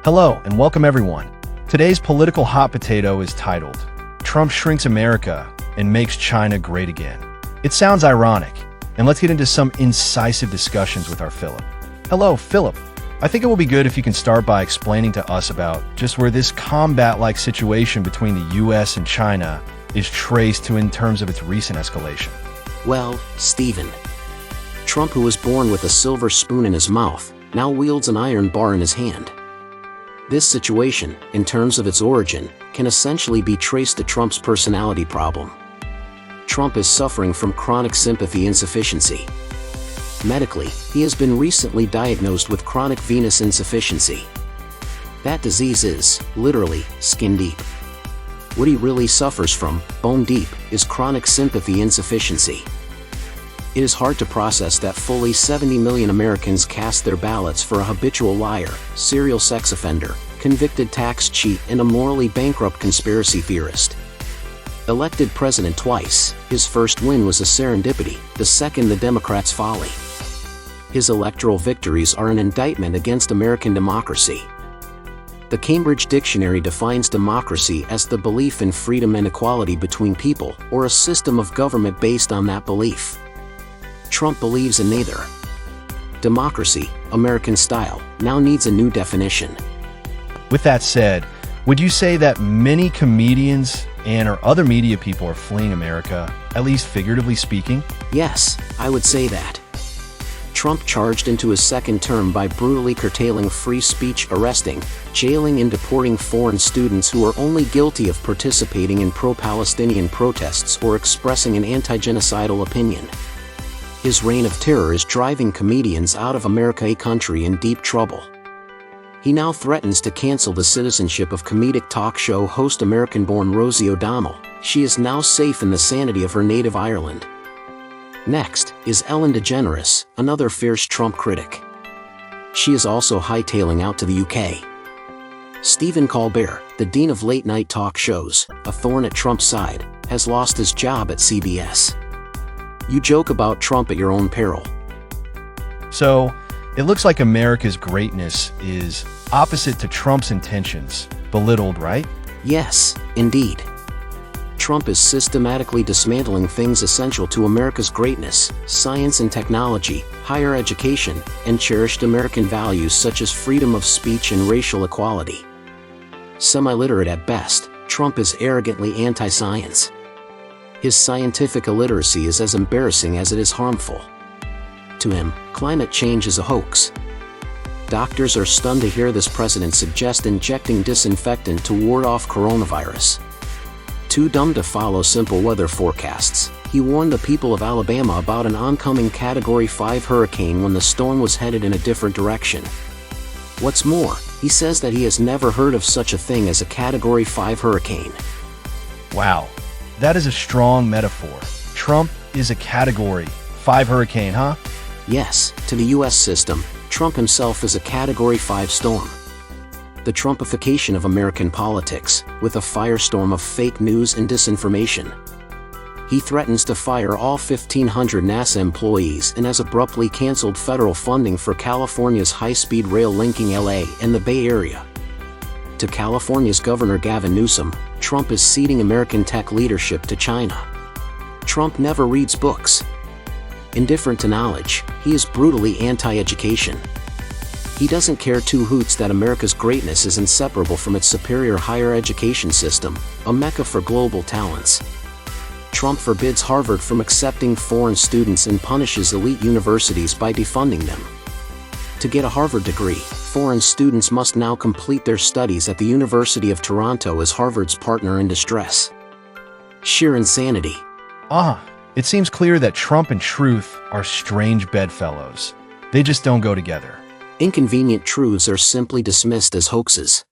Hello and welcome everyone. Today's political hot potato is titled, Trump Shrinks America and Makes China Great Again. It sounds ironic, and let's get into some incisive discussions with our Philip. Hello, Philip. I think it will be good if you can start by explaining to us about just where this combat-like situation between the US and China is traced to in terms of its recent escalation. Well, Stephen, Trump, who was born with a silver spoon in his mouth, now wields an iron bar in his hand. This situation, in terms of its origin, can essentially be traced to Trump's personality problem. Trump is suffering from chronic sympathy insufficiency. Medically, he has been recently diagnosed with chronic venous insufficiency. That disease is, literally, skin deep. What he really suffers from, bone deep, is chronic sympathy insufficiency. It is hard to process that fully 70 million Americans cast their ballots for a habitual liar, serial sex offender, convicted tax cheat, and a morally bankrupt conspiracy theorist. Elected president twice, his first win was a serendipity, the second the Democrats' folly. His electoral victories are an indictment against American democracy. The Cambridge Dictionary defines democracy as the belief in freedom and equality between people, or a system of government based on that belief. Trump believes in neither. Democracy, American style, now needs a new definition. With that said, would you say that many comedians and/or other media people are fleeing America, at least figuratively speaking? Yes, I would say that. Trump charged into his second term by brutally curtailing free speech, arresting, jailing and deporting foreign students who are only guilty of participating in pro-Palestinian protests or expressing an anti-genocidal opinion. His reign of terror is driving comedians out of America, a country in deep trouble. He now threatens to cancel the citizenship of comedic talk show host American-born Rosie O'Donnell. She is now safe in the sanity of her native Ireland. Next is Ellen DeGeneres, another fierce Trump critic. She is also hightailing out to the UK. Stephen Colbert, the dean of late-night talk shows, a thorn at Trump's side, has lost his job at CBS. You joke about Trump at your own peril. So, it looks like America's greatness is opposite to Trump's intentions, belittled, right? Yes, indeed. Trump is systematically dismantling things essential to America's greatness: science and technology, higher education, and cherished American values such as freedom of speech and racial equality. Semi-literate at best, Trump is arrogantly anti-science. His scientific illiteracy is as embarrassing as it is harmful. To him, climate change is a hoax. Doctors are stunned to hear this president suggest injecting disinfectant to ward off coronavirus. Too dumb to follow simple weather forecasts, he warned the people of Alabama about an oncoming Category 5 hurricane when the storm was headed in a different direction. What's more, he says that he has never heard of such a thing as a Category 5 hurricane. Wow, that is a strong metaphor. Trump is a Category 5 hurricane, huh? Yes, to the US system, Trump himself is a Category 5 storm. The Trumpification of American politics, with a firestorm of fake news and disinformation. He threatens to fire all 1,500 NASA employees and has abruptly canceled federal funding for California's high-speed rail linking LA and the Bay Area. To California's Governor Gavin Newsom, Trump is ceding American tech leadership to China. Trump never reads books. Indifferent to knowledge, he is brutally anti-education. He doesn't care two hoots that America's greatness is inseparable from its superior higher education system, a mecca for global talents. Trump forbids Harvard from accepting foreign students and punishes elite universities by defunding them. To get a Harvard degree, foreign students must now complete their studies at the University of Toronto as Harvard's partner in distress. Sheer insanity. It seems clear that Trump and truth are strange bedfellows. They just don't go together. Inconvenient truths are simply dismissed as hoaxes.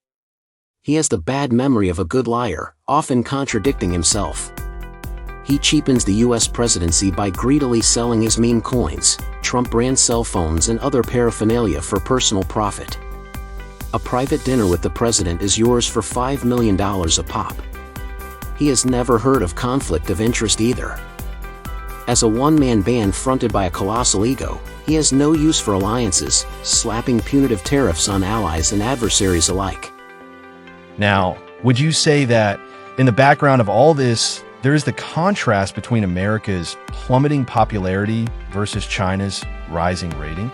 He has the bad memory of a good liar, often contradicting himself. He cheapens the US presidency by greedily selling his meme coins, Trump brand cell phones and other paraphernalia for personal profit. A private dinner with the president is yours for $5 million a pop. He has never heard of conflict of interest either. As a one-man band fronted by a colossal ego, he has no use for alliances, slapping punitive tariffs on allies and adversaries alike. Now, would you say that in the background of all this, there is the contrast between America's plummeting popularity versus China's rising rating?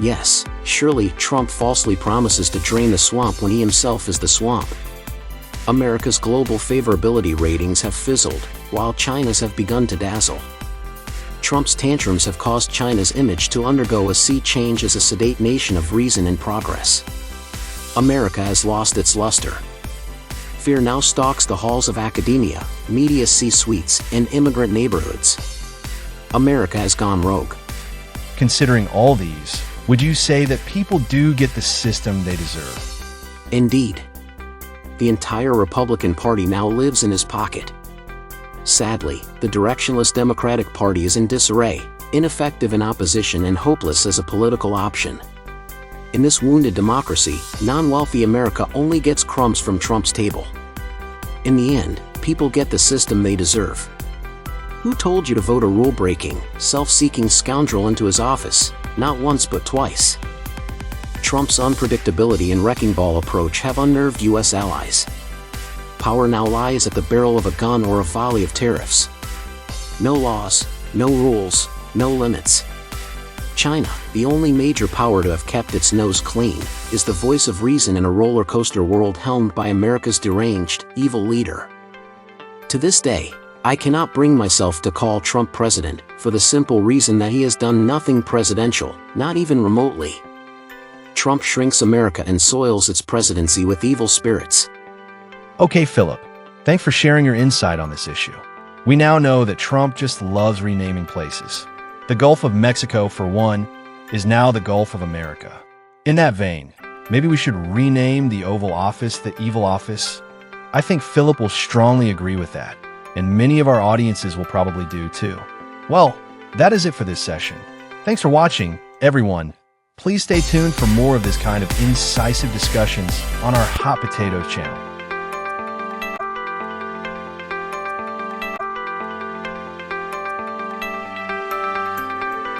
Yes, surely Trump falsely promises to drain the swamp when he himself is the swamp. America's global favorability ratings have fizzled, while China's have begun to dazzle. Trump's tantrums have caused China's image to undergo a sea change as a sedate nation of reason and progress. America has lost its luster. Fear now stalks the halls of academia, media C-suites, and immigrant neighborhoods. America has gone rogue. Considering all these, would you say that people do get the system they deserve? Indeed. The entire Republican Party now lives in his pocket. Sadly, the directionless Democratic Party is in disarray, ineffective in opposition and hopeless as a political option. In this wounded democracy, non-wealthy America only gets crumbs from Trump's table. In the end, people get the system they deserve. Who told you to vote a rule-breaking, self-seeking scoundrel into his office, not once but twice? Trump's unpredictability and wrecking ball approach have unnerved U.S. allies. Power now lies at the barrel of a gun or a volley of tariffs. No laws, no rules, no limits. China, the only major power to have kept its nose clean, is the voice of reason in a roller coaster world helmed by America's deranged, evil leader. To this day, I cannot bring myself to call Trump president, for the simple reason that he has done nothing presidential, not even remotely. Trump shrinks America and soils its presidency with evil spirits. Okay, Philip, thanks for sharing your insight on this issue. We now know that Trump just loves renaming places. The Gulf of Mexico, for one, is now the Gulf of America. In that vein, maybe we should rename the Oval Office the Evil Office. I think Philip will strongly agree with that, and many of our audiences will probably do too. Well, that is it for this session. Thanks for watching, everyone. Please stay tuned for more of this kind of incisive discussions on our Hot Potatoes channel.